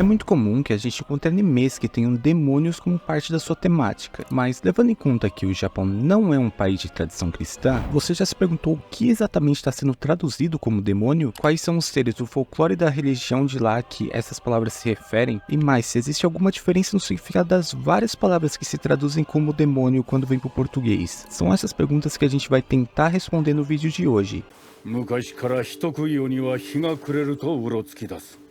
muito comum que a gente encontre animes que tenham demônios como parte da sua temática, mas levando em conta que o Japão não é um país de tradição cristã, você já se perguntou o que exatamente está sendo traduzido como demônio? Quais são os seres do folclore da religião de lá que essas palavras se referem? E mais, se existe alguma diferença no significado das várias palavras que se traduzem como demônio quando vem para o português? São essas perguntas que a gente vai tentar responder no vídeo de hoje.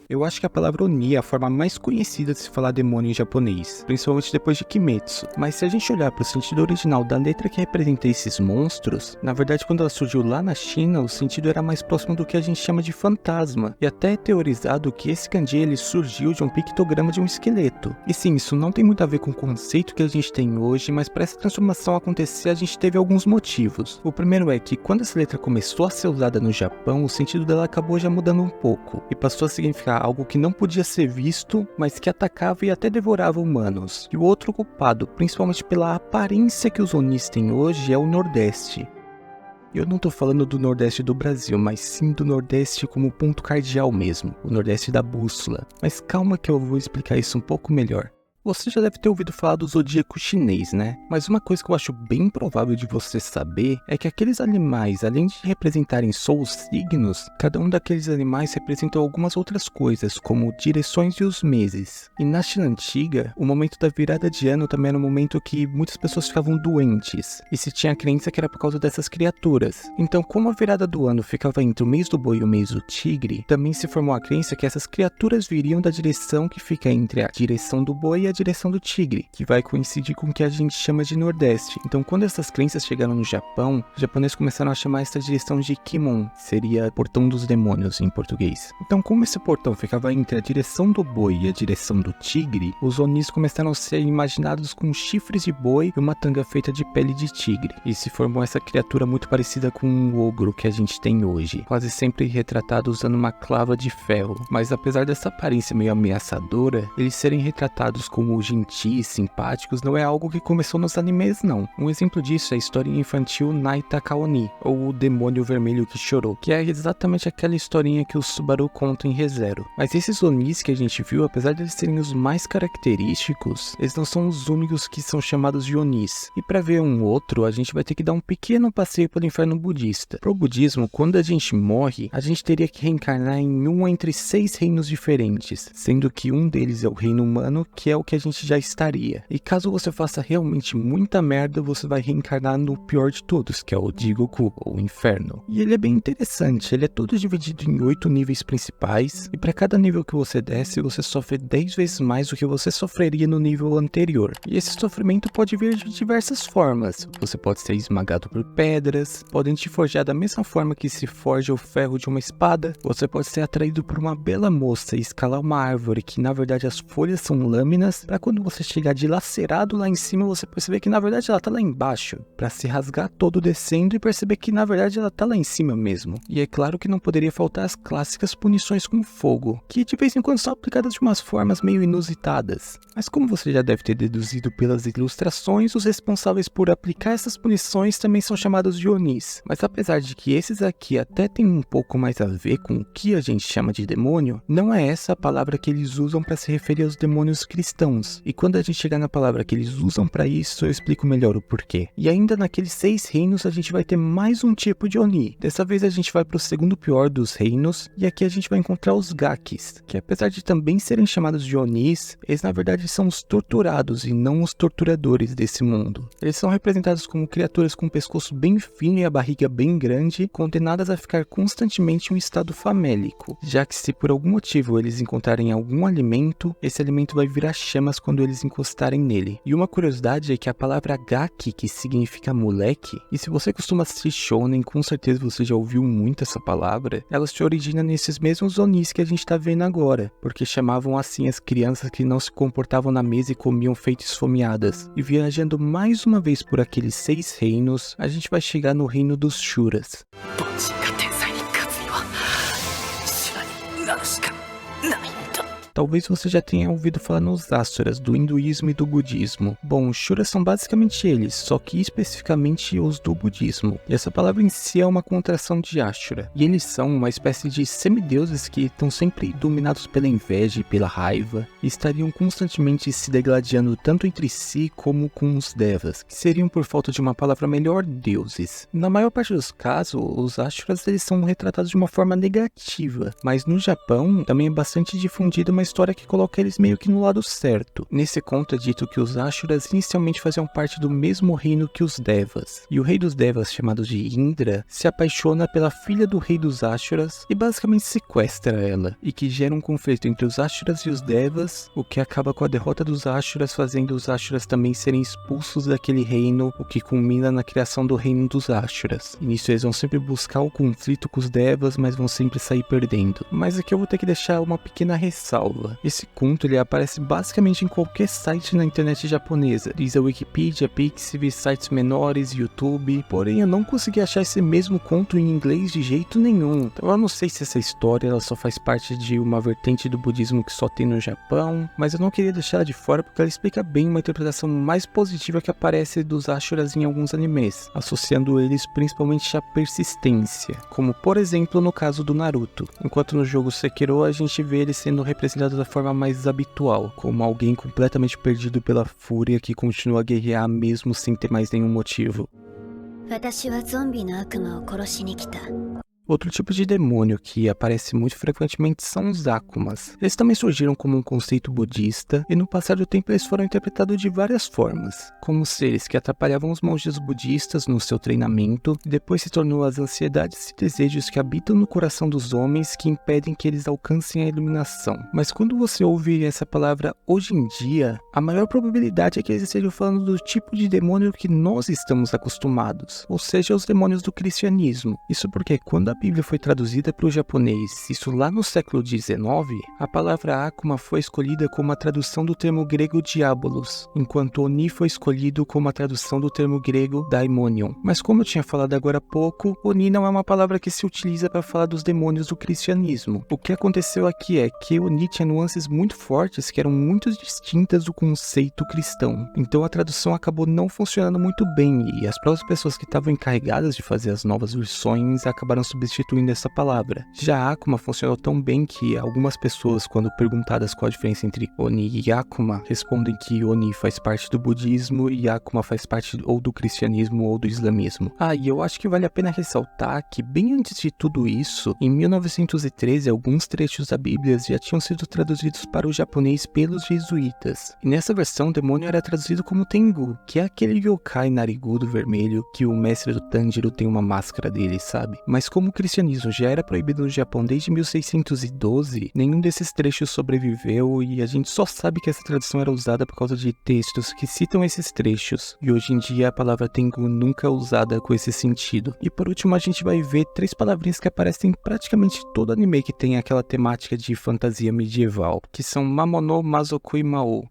Eu acho que a palavra Oni é a forma mais conhecida de se falar demônio em japonês, principalmente depois de Kimetsu. Mas se a gente olhar para o sentido original da letra que representa esses monstros, na verdade quando ela surgiu lá na China, o sentido era mais próximo do que a gente chama de fantasma. E até é teorizado que esse kanji ele surgiu de um pictograma de um esqueleto. E sim, isso não tem muito a ver com o conceito que a gente tem hoje, mas para essa transformação acontecer a gente teve alguns motivos. O primeiro é que quando essa letra começou a ser usada no Japão, o sentido dela acabou já mudando um pouco, e passou a significar algo que não podia ser visto, mas que atacava e até devorava humanos. E o outro culpado, principalmente pela aparência que os Onis têm hoje, é o Nordeste. Eu não tô falando do Nordeste do Brasil, mas sim do Nordeste como ponto cardeal mesmo, o Nordeste da bússola. Mas calma que eu vou explicar isso um pouco melhor. Você já deve ter ouvido falar do zodíaco chinês, né? Mas uma coisa que eu acho bem provável de você saber é que aqueles animais, além de representarem só os signos, cada um daqueles animais representa algumas outras coisas, como direções e os meses. E na China antiga, o momento da virada de ano também era um momento que muitas pessoas ficavam doentes, e se tinha a crença que era por causa dessas criaturas. Então, como a virada do ano ficava entre o mês do boi e o mês do tigre, também se formou a crença que essas criaturas viriam da direção que fica entre a direção do boi e a direção do tigre, que vai coincidir com o que a gente chama de Nordeste. Então, quando essas crenças chegaram no Japão, os japoneses começaram a chamar essa direção de Kimon, que seria portão dos demônios em português. Então, como esse portão ficava entre a direção do boi e a direção do tigre, os Onis começaram a ser imaginados com chifres de boi e uma tanga feita de pele de tigre, e se formou essa criatura muito parecida com um ogro que a gente tem hoje, quase sempre retratado usando uma clava de ferro. Mas apesar dessa aparência meio ameaçadora, eles serem retratados como gentis, simpáticos, não é algo que começou nos animes não. Um exemplo disso é a historinha infantil Naita Kaoni, ou o demônio vermelho que chorou, que é exatamente aquela historinha que o Subaru conta em ReZero. Mas esses Onis que a gente viu, apesar de eles serem os mais característicos, eles não são os únicos que são chamados de Onis. E para ver um outro, a gente vai ter que dar um pequeno passeio pelo inferno budista. Pro budismo, quando a gente morre, a gente teria que reencarnar em um entre 6 reinos diferentes, sendo que um deles é o reino humano, que é o que a gente já estaria. E caso você faça realmente muita merda, você vai reencarnar no pior de todos, que é o Jigoku, ou Inferno. E ele é bem interessante, ele é todo dividido em 8 níveis principais, e para cada nível que você desce, você sofre 10 vezes mais do que você sofreria no nível anterior. E esse sofrimento pode vir de diversas formas. Você pode ser esmagado por pedras, podem te forjar da mesma forma que se forja o ferro de uma espada, você pode ser atraído por uma bela moça e escalar uma árvore que na verdade as folhas são lâminas, para quando você chegar dilacerado lá em cima, você perceber que na verdade ela tá lá embaixo, para se rasgar todo descendo e perceber que na verdade ela tá lá em cima mesmo. E é claro que não poderia faltar as clássicas punições com fogo, que de vez em quando são aplicadas de umas formas meio inusitadas. Mas como você já deve ter deduzido pelas ilustrações, os responsáveis por aplicar essas punições também são chamados de Onis. Mas apesar de que esses aqui até tem um pouco mais a ver com o que a gente chama de demônio, não é essa a palavra que eles usam para se referir aos demônios cristãos. E quando a gente chegar na palavra que eles usam para isso, eu explico melhor o porquê. E ainda naqueles 6 reinos a gente vai ter mais um tipo de Oni. Dessa vez a gente vai para o segundo pior dos reinos, e aqui a gente vai encontrar os Gakis, que apesar de também serem chamados de Onis, eles na verdade são os torturados e não os torturadores desse mundo. Eles são representados como criaturas com o pescoço bem fino e a barriga bem grande, condenadas a ficar constantemente em um estado famélico, já que se por algum motivo eles encontrarem algum alimento, esse alimento vai virar chamas quando eles encostarem nele. E uma curiosidade é que a palavra Gaki, que significa moleque, e se você costuma assistir Shonen, com certeza você já ouviu muito essa palavra, ela se origina nesses mesmos Onis que a gente tá vendo agora, porque chamavam assim as crianças que não se comportavam na mesa e comiam feito esfomeadas. E viajando mais uma vez por aqueles 6 reinos, a gente vai chegar no reino dos Shuras. talvez você já tenha ouvido falar nos Asuras, do hinduísmo e do budismo. Bom, os Shuras são basicamente eles, só que especificamente os do budismo. E essa palavra em si é uma contração de Ashura. E eles são uma espécie de semideuses que estão sempre dominados pela inveja e pela raiva, e estariam constantemente se degladiando tanto entre si como com os Devas, que seriam, por falta de uma palavra melhor, deuses. Na maior parte dos casos, os Ashuras eles são retratados de uma forma negativa, mas no Japão também é bastante difundida uma história que coloca eles meio que no lado certo. Nesse conto é dito que os Ashuras inicialmente faziam parte do mesmo reino que os Devas, e o rei dos Devas, chamado de Indra, se apaixona pela filha do rei dos Ashuras e basicamente sequestra ela, e que gera um conflito entre os Ashuras e os Devas, o que acaba com a derrota dos Ashuras, fazendo os Ashuras também serem expulsos daquele reino, o que culmina na criação do reino dos Ashuras. E nisso eles vão sempre buscar o conflito com os Devas, mas vão sempre sair perdendo. Mas aqui eu vou ter que deixar uma pequena ressalva. Esse conto ele aparece basicamente em qualquer site na internet japonesa, diz a Wikipedia, Pixiv, sites menores, YouTube, porém eu não consegui achar esse mesmo conto em inglês de jeito nenhum. Então eu não sei se essa história ela só faz parte de uma vertente do budismo que só tem no Japão, mas eu não queria deixar ela de fora porque ela explica bem uma interpretação mais positiva que aparece dos Ashuras em alguns animes, associando eles principalmente à persistência, como por exemplo no caso do Naruto, enquanto no jogo Sekiro a gente vê ele sendo representado da forma mais habitual, como alguém completamente perdido pela fúria que continua a guerrear mesmo sem ter mais nenhum motivo. Outro tipo de demônio que aparece muito frequentemente são os Akumas. Eles também surgiram como um conceito budista e no passar do tempo eles foram interpretados de várias formas, como seres que atrapalhavam os monges budistas no seu treinamento, e depois se tornou as ansiedades e desejos que habitam no coração dos homens que impedem que eles alcancem a iluminação. Mas quando você ouve essa palavra hoje em dia, a maior probabilidade é que eles estejam falando do tipo de demônio que nós estamos acostumados, ou seja, os demônios do cristianismo. Isso porque quando a Bíblia foi traduzida para o japonês, isso lá no século XIX, a palavra Akuma foi escolhida como a tradução do termo grego diabolos, enquanto Oni foi escolhido como a tradução do termo grego daimonion. Mas como eu tinha falado agora há pouco, Oni não é uma palavra que se utiliza para falar dos demônios do cristianismo. O que aconteceu aqui é que Oni tinha nuances muito fortes que eram muito distintas do conceito cristão. Então a tradução acabou não funcionando muito bem e as próprias pessoas que estavam encarregadas de fazer as novas versões acabaram substituindo essa palavra. Já Akuma funcionou tão bem que algumas pessoas, quando perguntadas qual a diferença entre Oni e Akuma, respondem que Oni faz parte do budismo e Akuma faz parte ou do cristianismo ou do islamismo. E eu acho que vale a pena ressaltar que bem antes de tudo isso, em 1913, alguns trechos da Bíblia já tinham sido traduzidos para o japonês pelos jesuítas. E nessa versão, o demônio era traduzido como Tengu, que é aquele yokai narigudo vermelho que o mestre do Tanjiro tem uma máscara dele, sabe? Mas como o cristianismo já era proibido no Japão desde 1612, nenhum desses trechos sobreviveu e a gente só sabe que essa tradução era usada por causa de textos que citam esses trechos. E hoje em dia a palavra Tengu nunca é usada com esse sentido. E por último a gente vai ver 3 palavrinhas que aparecem em praticamente todo anime que tem aquela temática de fantasia medieval, que são Mamono, Mazoku e Mao.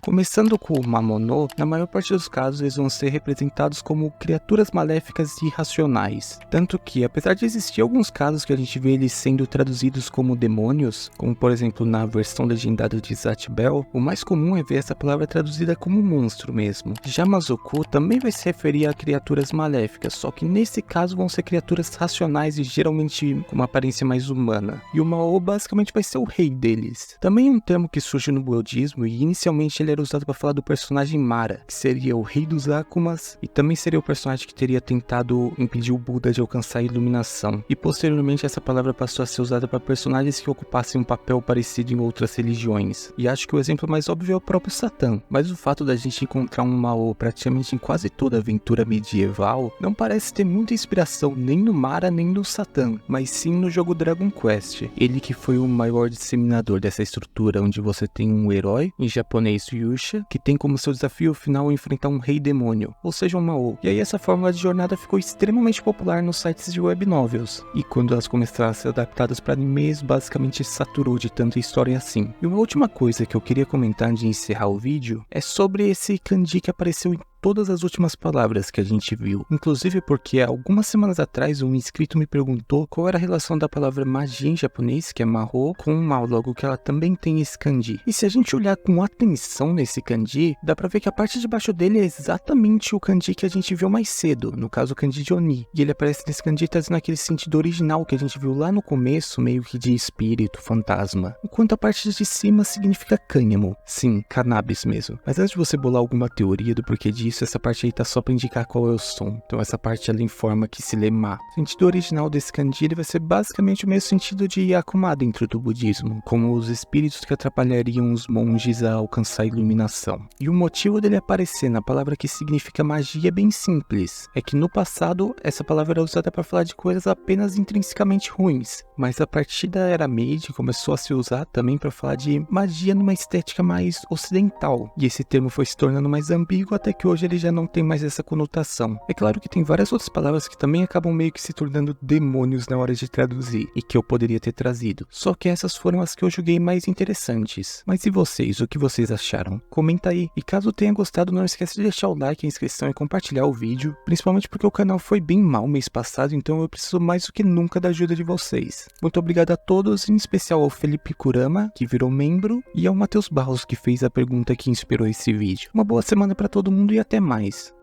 Começando com o Mamono, na maior parte dos casos eles vão ser representados como criaturas maléficas e irracionais. Tanto que, apesar de existir alguns casos que a gente vê eles sendo traduzidos como demônios, como por exemplo na versão legendada de Zatch Bell, o mais comum é ver essa palavra traduzida como monstro mesmo. Já Mazoku também vai se referir a criaturas maléficas, só que nesse caso vão ser criaturas racionais e geralmente com uma aparência mais humana. E o Mao basicamente vai ser o rei deles. Também é um termo que surge no budismo e inicialmente ele era usado para falar do personagem Mara, que seria o rei dos Akumas e também seria o personagem que teria tentado impedir o Buda de alcançar a iluminação. E posteriormente essa palavra passou a ser usada para personagens que ocupassem um papel parecido em outras religiões. E acho que o exemplo mais óbvio é o próprio Satã, mas o fato da gente encontrar um Mao praticamente em quase toda aventura medieval não parece ter muita inspiração nem no Mara nem no Satã, mas sim no jogo Dragon Quest. Ele que foi o maior disseminador dessa estrutura, onde você tem um herói, em japonês Yusha, que tem como seu desafio final enfrentar um rei demônio, ou seja, um Mao. E aí essa fórmula de jornada ficou extremamente popular nos sites de web novels, e quando elas começaram a ser adaptadas para animes, basicamente saturou de tanta história assim. E uma última coisa que eu queria comentar antes de encerrar o vídeo é sobre esse kanji que apareceu em todas as últimas palavras que a gente viu. Inclusive porque algumas semanas atrás um inscrito me perguntou qual era a relação da palavra magia em japonês, que é Mahou, com o mal, logo que ela também tem esse kanji. E se a gente olhar com atenção nesse kanji, dá pra ver que a parte de baixo dele é exatamente o kanji que a gente viu mais cedo, no caso o kanji de Oni. E ele aparece nesse kanji trazendo aquele sentido original que a gente viu lá no começo, meio que de espírito, fantasma. Enquanto a parte de cima significa cânhamo. Sim, cannabis mesmo. Mas antes de você bolar alguma teoria do porquê disso, essa parte aí tá só pra indicar qual é o som. Então essa parte ela informa que se lê ma. O sentido original desse kanji ele vai ser basicamente o mesmo sentido de Akuma dentro do budismo, como os espíritos que atrapalhariam os monges a alcançar a iluminação. E o motivo dele aparecer na palavra que significa magia é bem simples. É que no passado essa palavra era usada para falar de coisas apenas intrinsecamente ruins, mas a partir da era Meiji começou a se usar também para falar de magia numa estética mais ocidental, e esse termo foi se tornando mais ambíguo até que hoje ele já não tem mais essa conotação. É claro que tem várias outras palavras que também acabam meio que se tornando demônios na hora de traduzir, e que eu poderia ter trazido, só que essas foram as que eu julguei mais interessantes. Mas e vocês, o que vocês acharam? Comenta aí, e caso tenha gostado não esquece de deixar o like, a inscrição e compartilhar o vídeo, principalmente porque o canal foi bem mal mês passado, então eu preciso mais do que nunca da ajuda de vocês. Muito obrigado a todos, em especial ao Felipe Kurama, que virou membro, e ao Matheus Barros, que fez a pergunta que inspirou esse vídeo. Uma boa semana pra todo mundo e até mais!